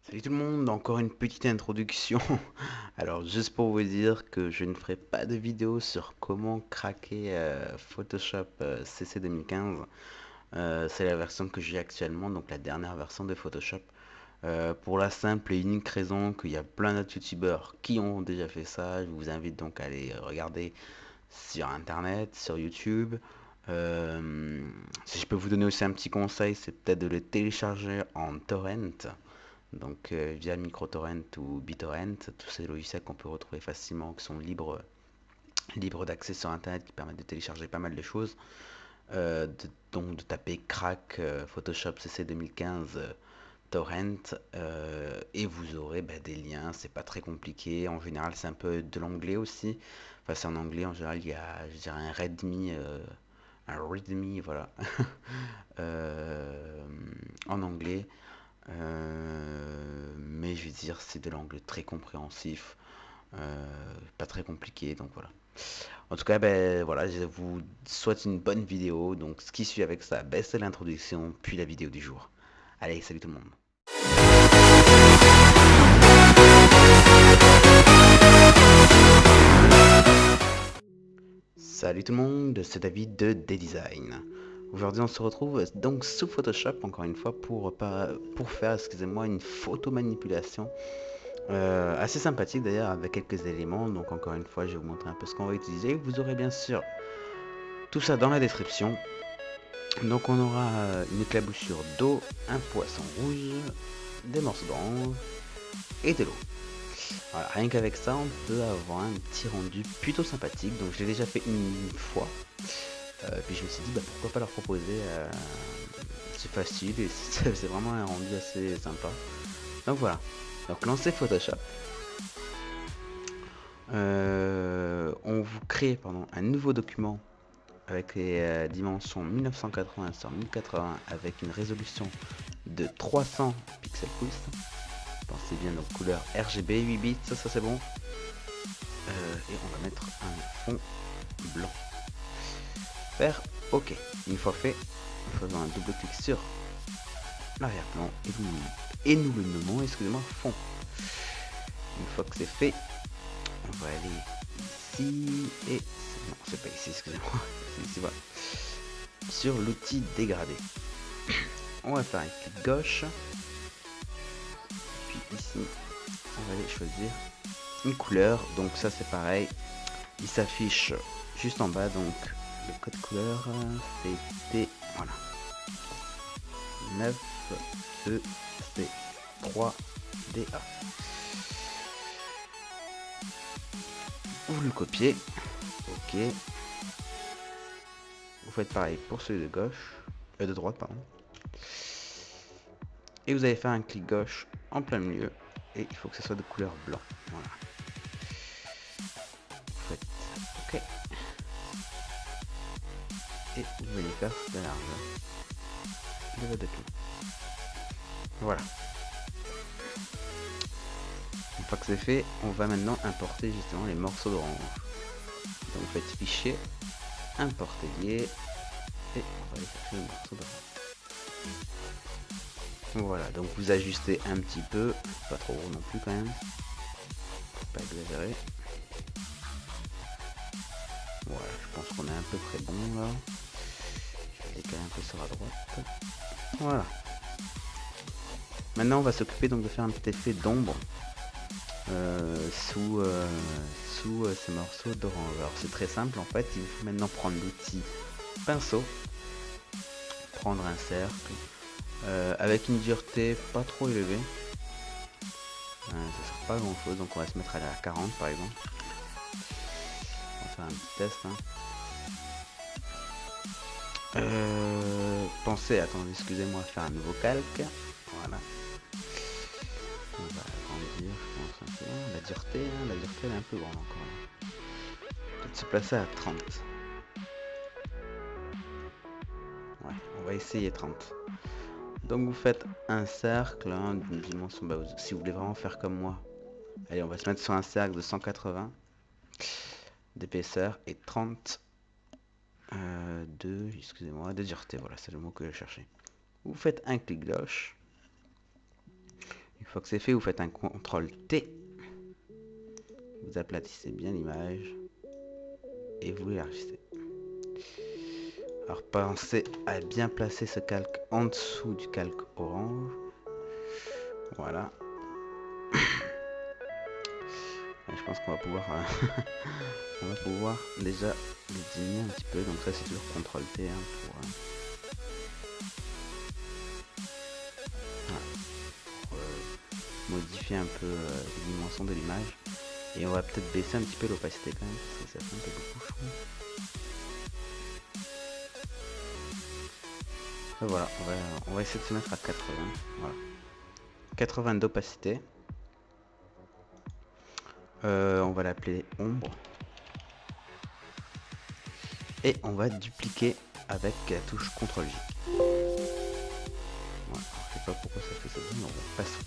Salut tout le monde, encore une petite introduction. Alors juste pour vous dire que je ne ferai pas de vidéo sur comment craquer Photoshop CC 2015. C'est la version que j'ai actuellement, donc la dernière version de Photoshop. Pour la simple et unique raison qu'il y a plein d'autres youtubeurs qui ont déjà fait ça. Je vous invite donc à aller regarder sur internet, sur YouTube. Euh, Si je peux vous donner aussi un petit conseil, c'est peut-être de le télécharger en torrent. Donc via microtorrent ou BitTorrent, tous ces logiciels qu'on peut retrouver facilement, qui sont libres d'accès sur Internet, qui permettent de télécharger pas mal de choses. Donc de taper crack Photoshop CC 2015 torrent et vous aurez des liens. C'est pas très compliqué. En général, c'est un peu de l'anglais aussi. Enfin, c'est en anglais en général. Il y a, je dirais, un readme, voilà, euh, en anglais. Mais je veux dire, c'est de l'anglais très compréhensif, pas très compliqué, donc voilà. En tout cas, ben voilà, je vous souhaite une bonne vidéo. Donc, ce qui suit avec ça, ben, c'est l'introduction, puis la vidéo du jour. Allez, salut tout le monde. Salut tout le monde, c'est David de Design. Aujourd'hui, on se retrouve donc sous Photoshop, encore une fois, pour faire, excusez-moi, une photo manipulation. Assez sympathique d'ailleurs, avec quelques éléments. Donc, encore une fois, je vais vous montrer un peu ce qu'on va utiliser. Vous aurez bien sûr tout ça dans la description. Donc, on aura une éclaboussure d'eau, un poisson rouge, des morceaux d'orange et de l'eau. Voilà, rien qu'avec ça, on peut avoir un petit rendu plutôt sympathique. Donc, je l'ai déjà fait une fois. Puis je me suis dit, pourquoi pas leur proposer. C'est facile et c'est vraiment un rendu assez sympa. Donc voilà. Donc, lancez Photoshop. On vous crée un nouveau document avec les dimensions 1980 sur 1080 avec une résolution de 300 pixels pouces. Pensez bien aux couleurs RGB 8 bits, ça c'est bon. Et on va mettre un fond blanc. Faire OK. Une fois fait, nous faisons un double clic sur l'arrière-plan et nous le nommons, excusez-moi, fond. Une fois que c'est fait, on va aller ici et non, c'est pas ici, excusez-moi, c'est ici, voilà. Sur l'outil dégradé. On va faire un clic gauche. Puis ici, on va aller choisir une couleur. Donc ça c'est pareil. Il s'affiche juste en bas. Donc le code couleur c'était voilà 9 E C 3 DA. Vous le copiez. Ok. Vous faites pareil pour celui de gauche. De droite pardon. Et vous allez faire un clic gauche en plein milieu. Et il faut que ce soit de couleur blanc. Voilà. Vous faites OK. Et vous allez faire de largeur de votre document. Voilà. Une fois que c'est fait, on va maintenant importer justement les morceaux d'orange. Donc vous faites fichier, importer lié, et on va aller chercher les morceaux d'orange. Voilà, donc vous ajustez un petit peu, pas trop gros non plus quand même, faut pas exagérer. Voilà, je pense qu'on est à peu près bon là. Je vais décaler un peu sur la droite. Voilà. Maintenant on va s'occuper donc de faire un petit effet d'ombre sous ces morceaux d'orange. Alors c'est très simple en fait, il faut maintenant prendre l'outil pinceau, prendre un cercle avec une dureté pas trop élevée. Ça sert pas à grand chose, donc on va se mettre à la 40 par exemple. On va faire un petit test. Pensez, attendez, excusez-moi, faire un nouveau calque. Voilà. On va agrandir, je pense, un peu. La dureté elle est un peu grande encore. Peut-être se placer à 30. Ouais, on va essayer 30. Donc vous faites un cercle d'une dimension, si vous voulez vraiment faire comme moi. Allez, on va se mettre sur un cercle de 180 d'épaisseur et 30 de dureté. Voilà, c'est le mot que je cherchais. Vous faites un clic gauche. Une Une fois que c'est fait, vous faites un CTRL T. Vous aplatissez bien l'image et vous l'élargissez. Alors pensez à bien placer ce calque en dessous du calque orange. Voilà. Et je pense qu'on va pouvoir on va pouvoir déjà le diminuer un petit peu. Donc ça c'est toujours CTRL T pour modifier un peu les dimensions de l'image. Et on va peut-être baisser un petit peu l'opacité quand même, parce que ça fait un peu beaucoup chaud. Et voilà, on va essayer de se mettre à 80. Voilà. 80 d'opacité. On va l'appeler ombre. Et on va dupliquer avec la touche CTRL J. Voilà. Je sais pas pourquoi ça fait ça, mais on va passer.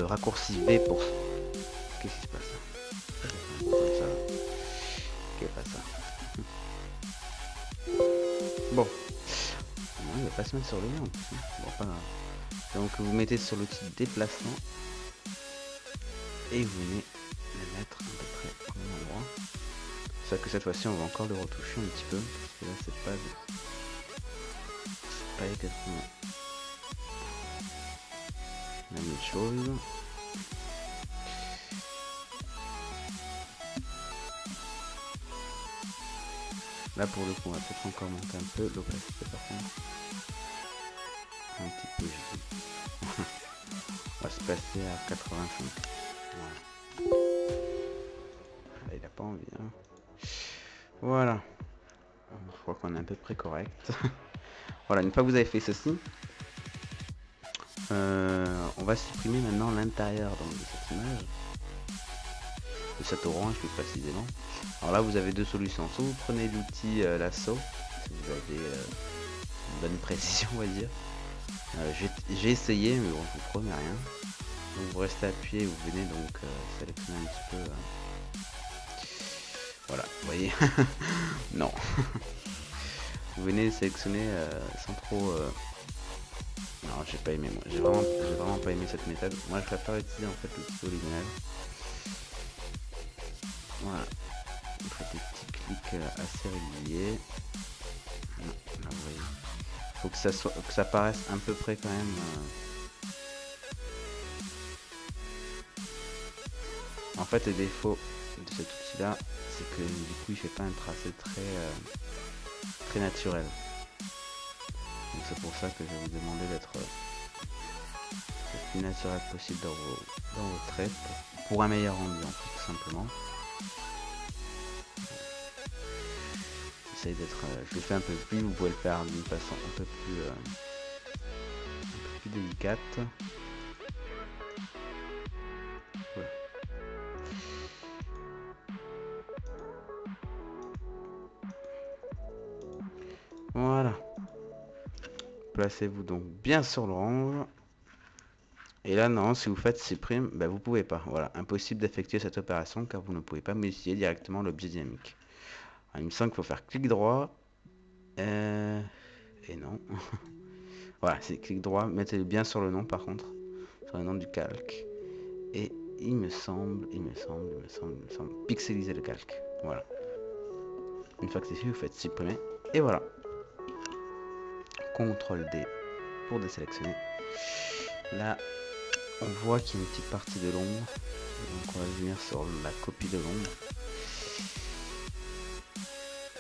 Raccourci V pour... Qu'est-ce qui se passe là? Ça. Ok, pas ça. Bon. Non, il va pas se mettre sur le lien en plus. Bon, pas grave. Donc vous mettez sur l'outil de déplacement. Et vous venez le mettre à peu près au même endroit. C'est ça que cette fois-ci on va encore le retoucher un petit peu. Parce que là c'est pas exactement la même chose. Là pour le coup on va peut-être encore monter un peu l'opacité par contre. Un petit peu je dis. On va se passer à 85. Voilà. Là, il a pas envie hein. Voilà. Je crois qu'on est à peu près correct. Voilà, une fois que vous avez fait ceci, on va supprimer maintenant l'intérieur de cette image. De cette orange plus précisément. Alors là vous avez deux solutions. Soit vous prenez l'outil lasso, si vous avez une bonne précision on va dire. J'ai essayé mais bon je vous promets rien. Donc vous restez appuyé, vous venez donc sélectionner un petit peu. Voilà, vous voyez. Non. Vous venez sélectionner sans trop... Non, j'ai pas aimé moi. J'ai vraiment pas aimé cette méthode. Moi je préfère utiliser en fait l'outil original. Voilà. Vous faites des petits clics assez réguliers. Non, là vous voyez. Faut que ça paraisse à peu près quand même. En fait le défaut de cet outil là, c'est que du coup il fait pas un tracé très naturel. Donc c'est pour ça que je vais vous demander d'être le plus naturel possible dans vos traits pour un meilleur rendu en fait, tout simplement. J'essaye d'être, je le fais un peu plus, vous pouvez le faire d'une façon un peu plus délicate. Voilà. Voilà. Placez-vous donc bien sur l'orange. Et là, non, si vous faites supprime, ben, vous pouvez pas. Voilà, impossible d'effectuer cette opération car vous ne pouvez pas modifier directement l'objet dynamique. Alors, il me semble qu'il faut faire clic droit. Et non. Voilà, c'est clic droit. Mettez-le bien sur le nom par contre. Sur le nom du calque. Et il me semble, pixeliser le calque. Voilà. Une fois que c'est fait, vous faites supprimer. Et voilà. CTRL D pour désélectionner. Là, on voit qu'il y a une petite partie de l'ombre. Donc on va venir sur la copie de l'ombre.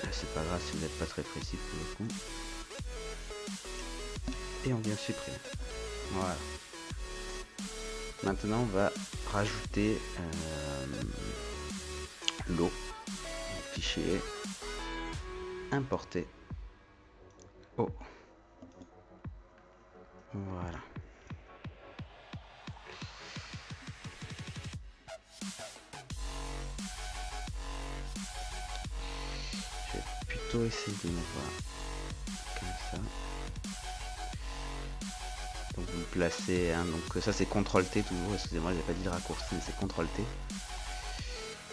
Là, c'est pas grave si vous n'êtes pas très précis pour le coup. Et on vient supprimer. Voilà. Maintenant, on va rajouter l'eau. Fichier. Importer. Oh. Voilà. Je vais plutôt essayer de me voir comme ça. Donc vous le placez, hein, donc ça c'est CTRL T toujours, excusez-moi j'ai pas dit le raccourci mais c'est CTRL T.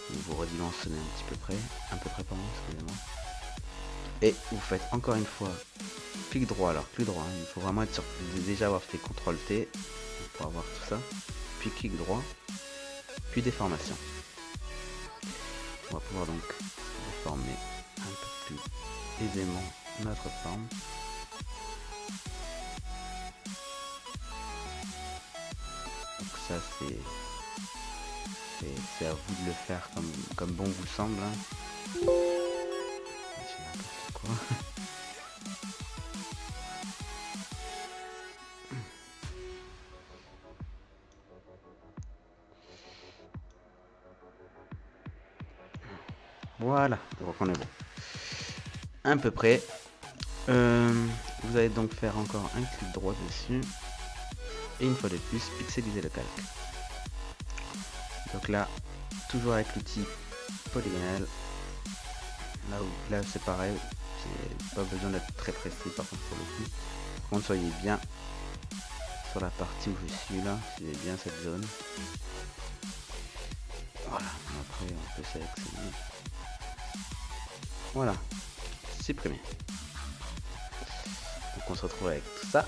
Donc vous redimensionnez un petit peu près, pardon, excusez-moi. Et vous faites encore une fois clic droit, alors plus droit, hein, il faut vraiment être sûr de déjà avoir fait CTRL T, pour avoir tout ça. Puis clic droit, puis déformation. On va pouvoir donc déformer un peu plus aisément notre forme. Donc ça c'est à vous de le faire comme bon vous semble. Hein. C'est n'importe quoi. Voilà, donc on est bon. À peu près. Vous allez donc faire encore un clic droit dessus. Et une fois de plus, pixeliser le calque. Donc là, toujours avec l'outil polygonal. Là c'est pareil. C'est pas besoin d'être très précis par contre pour le coup. Par contre, soyez bien sur la partie où je suis là. Suivez bien cette zone. Voilà, après on peut sélectionner. Voilà, supprimer. Donc on se retrouve avec tout ça.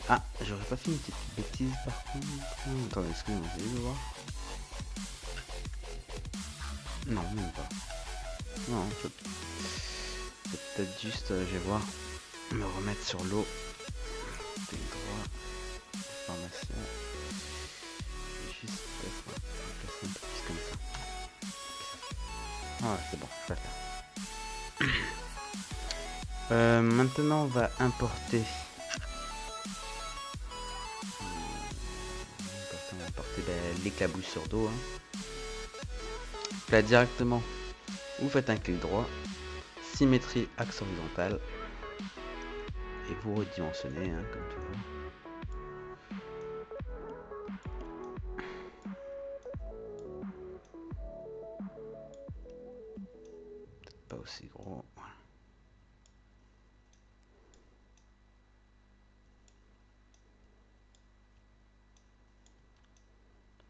Ah, j'aurais pas fait une petite bêtise par contre. Attendez, excusez-moi, je vais voir. Non, même pas. Non, c'est peut-être juste, je vais voir, me remettre sur l'eau. Clic droit, formation. Juste placer un peu plus comme ça. Ah, c'est bon, je vais faire. Maintenant, on va importer. L'éclaboussure d'eau. Hein. Là directement, vous faites un clic droit, symétrie axe horizontal, et vous redimensionnez hein, comme toujours. Peut-être pas aussi gros. Voilà.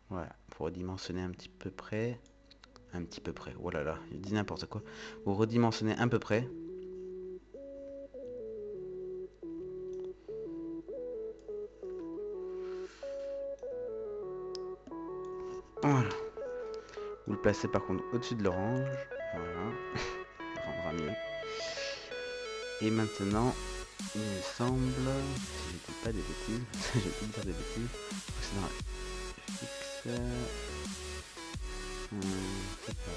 Voilà, pour redimensionner un petit peu près. Un petit peu près, oh là là, je dis n'importe quoi. Vous redimensionnez un peu près. Voilà. Vous le placez par contre au-dessus de l'orange. Voilà. Ça rendra mieux. Et maintenant, il me semble, si je dis pas des bêtises, je vais pas dire des bêtises, c'est dans fixe. C'est pas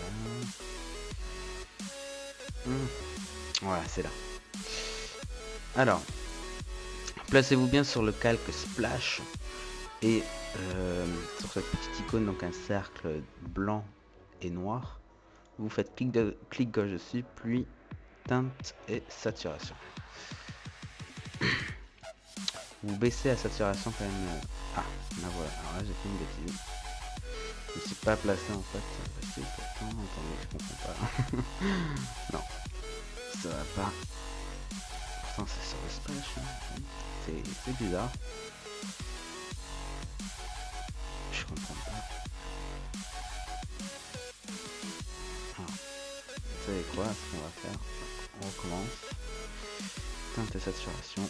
là. Voilà, c'est là. Alors, placez-vous bien sur le calque splash et sur cette petite icône, donc un cercle blanc et noir. Vous faites clic gauche dessus, puis teinte et saturation. Vous baissez la saturation quand même. Ah, là voilà, alors là j'ai fait une bêtise. Je ne suis pas placé en fait. Pourtant, attendez, je comprends pas. Non, ça va pas. Pourtant c'est sur le splash. Hein. C'est bizarre. Je comprends pas. Alors, vous savez quoi, ce qu'on va faire? On recommence. Teinte et saturation.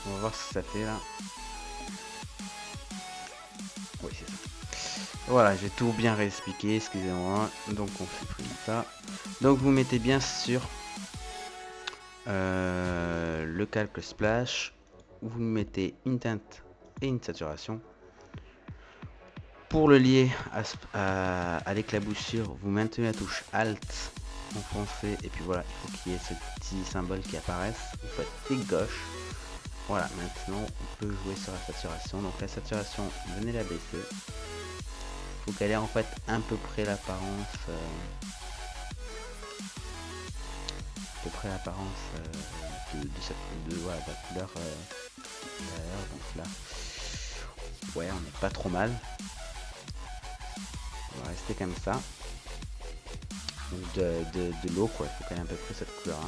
On va voir ce que ça fait là. Oui, c'est ça. Voilà, j'ai tout bien réexpliqué, excusez-moi. Donc on supprime ça. Donc vous mettez bien sur le calque splash. Vous mettez une teinte et une saturation. Pour le lier à l'éclaboussure, vous maintenez la touche Alt, enfoncez, et puis voilà, il faut qu'il y ait ce petit symbole qui apparaisse. Vous faites clic gauche. Voilà, maintenant on peut jouer sur la saturation. Donc la saturation, venez la baisser. Il faut qu'elle ait en fait à peu près l'apparence de la couleur derrière. Donc là, ouais, on n'est pas trop mal. On va rester comme ça. Donc de l'eau quoi, il faut quand même à peu près cette couleur.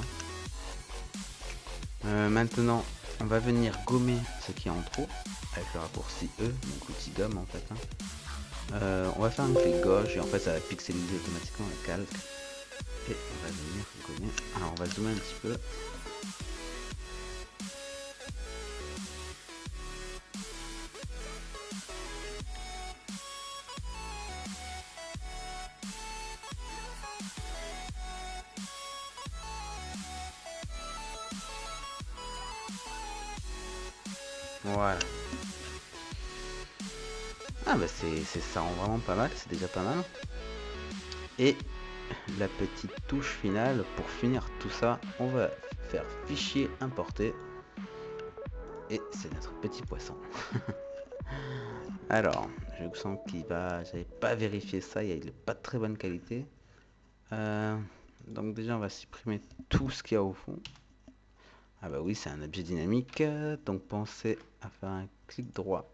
Hein. Maintenant, On va venir gommer ce qui est en trop avec le raccourci E, donc l'outil gomme en fait. On va faire un clic gauche et en fait ça va pixeliser automatiquement le calque. Et on va venir gommer. Alors on va zoomer un petit peu. Voilà. Ah bah ça rend vraiment pas mal, c'est déjà pas mal. Et la petite touche finale, pour finir tout ça, on va faire fichier importer. Et c'est notre petit poisson. Alors, je sens qu'il va... J'avais pas vérifié ça, il est pas de très bonne qualité. Donc déjà on va supprimer tout ce qu'il y a au fond. Ah bah oui, c'est un objet dynamique, donc pensez à faire un clic droit,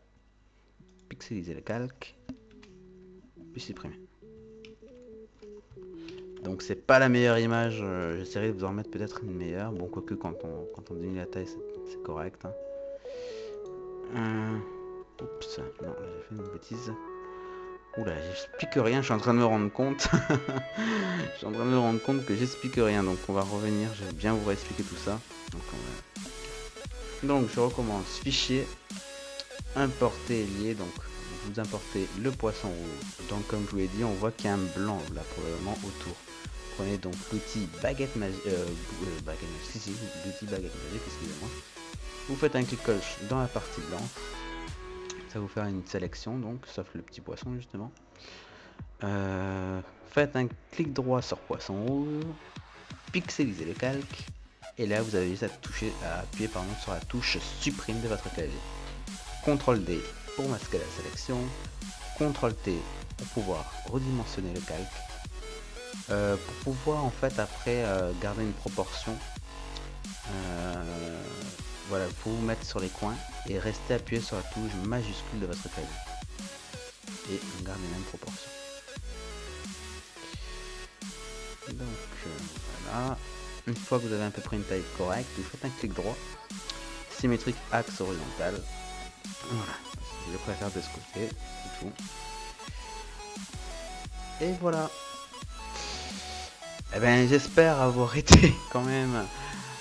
pixeliser le calque, puis supprimer. Donc c'est pas la meilleure image, j'essaierai de vous en mettre peut-être une meilleure. Bon, quoique quand on diminue la taille c'est correct. Oups, non, j'ai fait une bêtise. Oula, j'explique rien, je suis en train de me rendre compte. Je suis en train de me rendre compte que j'explique rien, donc on va revenir, je vais bien vous réexpliquer tout ça. Donc je recommence, fichier, importer lié, donc vous importez le poisson rouge. Donc comme je vous l'ai dit, on voit qu'il y a un blanc là probablement autour. Prenez donc l'outil baguette magique, l'outil baguette magique, excusez-moi. Vous faites un clic gauche dans la partie blanche. Ça vous faire une sélection, donc, sauf le petit poisson justement. Faites un clic droit sur poisson rouge, pixelisez le calque, et là vous avez juste à appuyer sur la touche supprime de votre clavier. CTRL D pour masquer la sélection, CTRL T pour pouvoir redimensionner le calque, pour pouvoir en fait après garder une proportion. Voilà, il faut vous mettre sur les coins et rester appuyé sur la touche majuscule de votre clavier. Et on garde les mêmes proportions. Donc voilà. Une fois que vous avez à peu près une taille correcte, vous faites un clic droit, symétrique axe horizontal. Voilà. Je préfère de ce côté, c'est tout. Et voilà. Eh ben j'espère avoir été quand même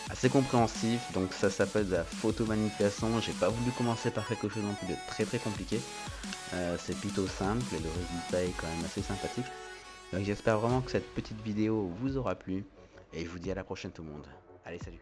assez compréhensif. Donc ça s'appelle de la photo manipulation. J'ai pas voulu commencer par quelque chose non plus de très compliqué. C'est plutôt simple et le résultat est quand même assez sympathique. Donc j'espère vraiment que cette petite vidéo vous aura plu. Et je vous dis à la prochaine tout le monde. Allez, salut.